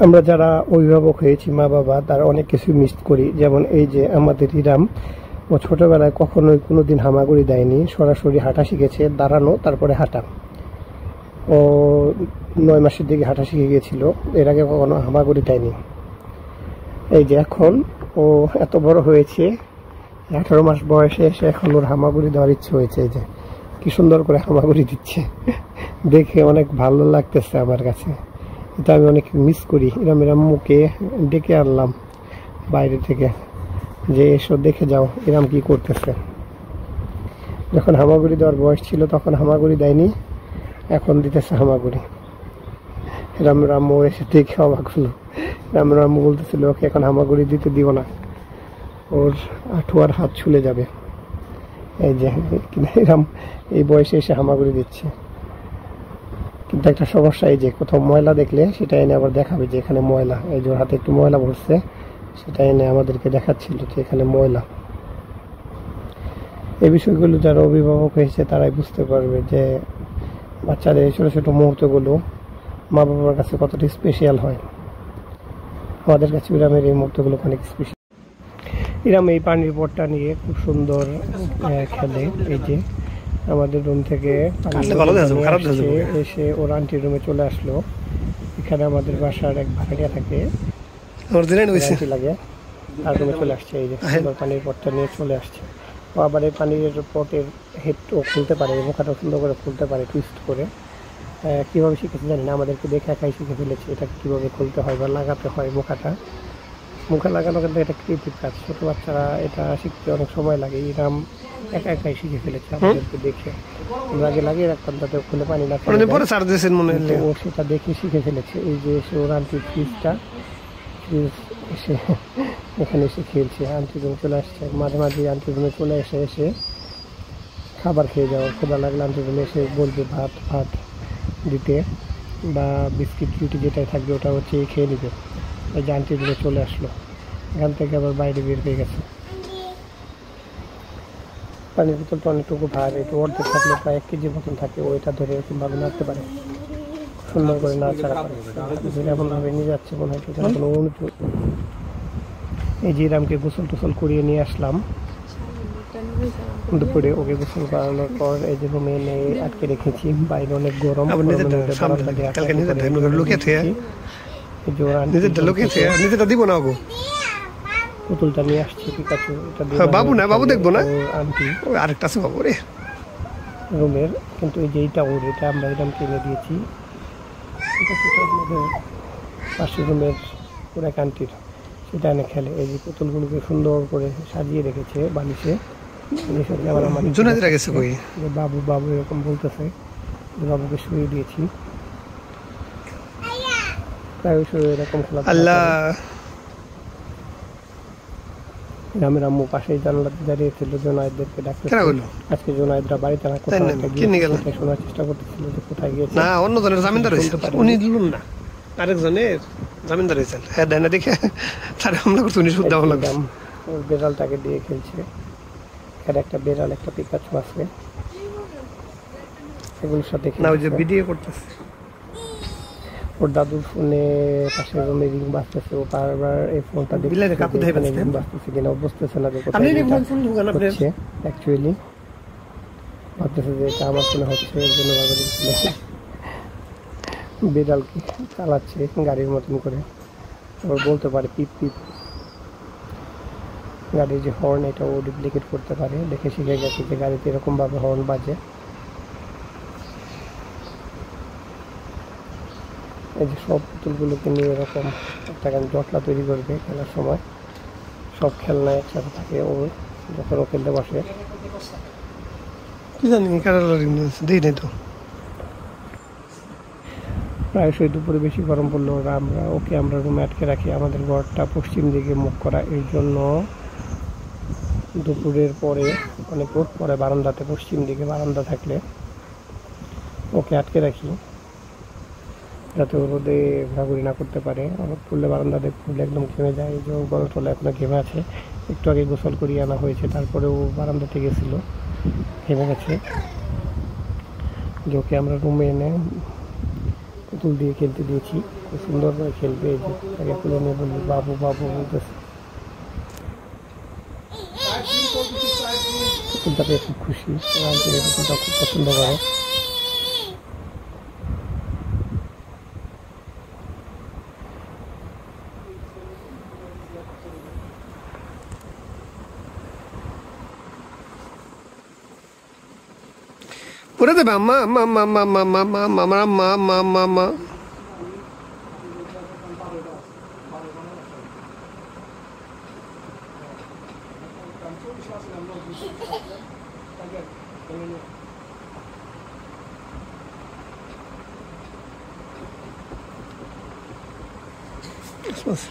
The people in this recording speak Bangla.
আমরা যারা অভিভাবক হয়েছি, মা বাবা, তারা অনেক কিছু মিস করি। যেমন এই যে আমাদের ইরাম, ও ছোটবেলায় কখনোই কোনোদিন হামাগুড়ি দেয়নি, সরাসরি হাঁটা শিখেছে, দাঁড়ানো তারপরে হাঁটা। ও 9 মাসের দিকে হাঁটা শিখে গিয়েছিল, এর আগে কখনো হামাগুড়ি দেয়নি। এই যে এখন ও এত বড় হয়েছে, 18 মাস বয়সে এসে এখন ওর হামাগুড়ি দেওয়ার ইচ্ছে হয়েছে। এই যে কি সুন্দর করে হামাগুড়ি দিচ্ছে, দেখে অনেক ভালো লাগতেছে আমার কাছে। এটা আমি অনেক মিস করি। ইরামের আম্মুকে ডেকে আনলাম বাইরে থেকে, যে এসো দেখে যাও ইরাম কি করতেছে। যখন হামাগুড়ি দেওয়ার বয়স ছিল তখন হামাগুড়ি দেয়নি, এখন দিতেছে হামাগুড়ি। ইরামের আম্মু এসে দেখে অবাক হলো। ইরামের আম্মু বলতেছিল ওকে এখন হামাগুড়ি দিতে দিও না, ওর আঠুয়ার হাত ছুলে যাবে। এই যে ইরাম এই বয়সে এসে হামাগুড়ি দিচ্ছে। কিন্তু একটা সমস্যা, এই যে কোথাও ময়লা দেখলে সেটা এনে আবার দেখাবে যে এখানে ময়লা। এই যে ওর হাতে একটু ময়লা ভরছে, সেটা এনে আমাদেরকে দেখাচ্ছিল যে এখানে ময়লা। এই বিষয়গুলো যারা অভিভাবক হয়েছে তারাই বুঝতে পারবে যে বাচ্চাদের এই ছোট ছোট মুহূর্তগুলো মা বাবার কাছে কতটা স্পেশাল হয়। আমাদের কাছে ইরামের এই মুহূর্তগুলো অনেক স্পেশাল। ইরাম এই পানির পটটা নিয়ে খুব সুন্দর খেলে। এই যে আমাদের রুম থেকে এসে ওর আন্টির রুমে চলে আসলো। এখানে আমাদের বাসার এক ভাড়াটিয়া থাকে, লাগে, তার রুমে চলে আসছে। এই যে সুন্দর পানির পটটা নিয়ে চলে আসছে। ও আবার এই পানির পটের হেডও খুলতে পারে, মুখাটাও সুন্দর করে খুলতে পারে টুইস্ট করে। কীভাবে শিখেছে জানি না, আমাদেরকে দেখে একাই শিখে ফেলেছে এটা কীভাবে খুলতে হয় বা লাগাতে হয় মুখাটা। মুখে লাগানো কিন্তু এটা ক্রিয়েটিভ কাজ, ছোটো বাচ্চারা এটা শিখতে অনেক সময় লাগে। ইরাম একা একাই শিখে ফেলেছে আমাদেরকে দেখে। আমরা আগে লাগিয়ে রাখতাম যাতে খুলে পানি না, ও সেটা দেখে শিখে ফেলেছে। এই যে এসে ওর আন্টির ফ্রিজ এসে এখানে এসে খেলছে, আন্টির রুমে চলে আসছে। মাঝে মাঝে আন্টির রুমে চলে এসে খাবার খেয়ে যাওয়া, খোদা লাগলে আন্টির রুমে এসে বলবে ভাত দিতে বা বিস্কিট রুটি যেটাই থাকবে ওটা হচ্ছে খেয়ে নিবে। এই যে আন্টির রুমে চলে আসলো, এখান থেকে আবার বাইরে বের হয়ে গেছে। পানির বোতলটা অনেকটুকু ভার, একটু অর্ধেক থাকলে প্রায় 1 কেজির মতন থাকে। ওইটা ধরে এরকমভাবে নাড়তে পারে, সুন্দর করে নাড়াচাড়া করে, এমনভাবে নিয়ে যাচ্ছে মনে হয় কোনো অনুভূতি। এই যে ইরামকে গোসল টোসল করিয়ে নিয়ে আসলাম দুপুরে। ওকে গোসল করানোর পর এই যে রুমে এনে আটকে রেখেছি, বাইরে অনেক গরম। পুতুলটা নিয়ে আসছি পিকাচু, বাবু না, বাবু দেখবো না, আন্টি আরেকটা আছে বাবু রে রুমের। কিন্তু এই যে এইটা ওর, এটা আমরা এরকম কিনে দিয়েছি। পাশের রুমের ওর এক আন্টির, সেটা এনে খেলে। এই যে পুতুলগুলোকে সুন্দর করে সাজিয়ে রেখেছে বালিশে। বাবু বাবু এরকম বলতেছে, বাবুকে শুয়ে দিয়েছি। প্রায়শই এরকম খেলা। গ্রামের আম্মু পাশেই জানালাতে দাঁড়িয়েছিল জোনায়েদদেরকে ডাকতে। আজকে জোনায়েদরা বাড়িতে না, কোথাও শোনার চেষ্টা করতেছিল যে কোথায় গিয়েছে। না, অন্য জনের জামিনদার হয়েছে, উনি দিলেন না, আরেকজনের জামিনদার হয়েছেন। হ্যাঁ, দেয় না দেখে তারা হামলা করছে, উনি শুদ্ধ হামলা করছে। ওর বেড়ালটাকে দিয়ে খেলছে। এখানে একটা বেড়াল, একটা পিকাচু আছে, এগুলোর সাথে না ওই যে ভিডিও করতেছে। ওর দাদুর ফোনে পাশের রুমে রিং বাজতেছে, ও বারবার এই ফোনটা দেখে রিং বাজতেছে কিনা ও বুঝতেছে না যে কোথায় হচ্ছে। অ্যাকচুয়ালি ভাবতেছে যে এটা আমার ফোনে হচ্ছে, এর জন্য বারবার বিড়ালকে চালাচ্ছে গাড়ির মতন করে। ওর বলতে পারে পিপ পিপ, গাড়ির যে হর্ন এটা ও ডুপ্লিকেট করতে পারে, দেখে শিখে গেছে যে গাড়িতে এরকমভাবে হর্ন বাজে। এই যে সব পুতুলগুলোকে নিয়ে এরকম একটা জটলা তৈরি করবে খেলার সময়। সব খেলনা একসাথে থাকে ওর যখন ও খেলতে বসে। কি জানি তো প্রায়শই দুপুরে বেশি গরম পড়লো আমরা রুমে আটকে রাখি। আমাদের ঘরটা পশ্চিম দিকে মুখ করা, এই জন্য দুপুরের পরে অনেক রোদ পড়ে বারান্দাতে। পশ্চিম দিকে বারান্দা থাকলে ওকে আটকে রাখি যাতে ও রোদে ঘোরাঘুরি না করতে পারে। রোদ পড়লে বারান্দাতে ফুলে একদম ঘেমে যায়। এই যে গরম চলে এখনো ঘেমে আছে, একটু আগে গোসল করিয়ে আনা হয়েছে, তারপরেও বারান্দাতে গেছিলো, ঘেমে গেছে। ওকে আমরা রুমে এনে পুতুল দিয়ে খেলতে দিয়েছি। সুন্দর করে খেলবে। এই যে তাকে তুলে নিয়ে বললি বাবু বাবু বলতেছে, পুতুলটা পেয়ে খুব খুশি। আঙ্কেল এই পুতুলটা খুব পছন্দ করে। পরে দেবে আম্মা আম্মা আম্মা আম্মা আম্মা আম্মা আম্মা আম্মা আম্মা আম্মা আম্মা আম্মা। Yes,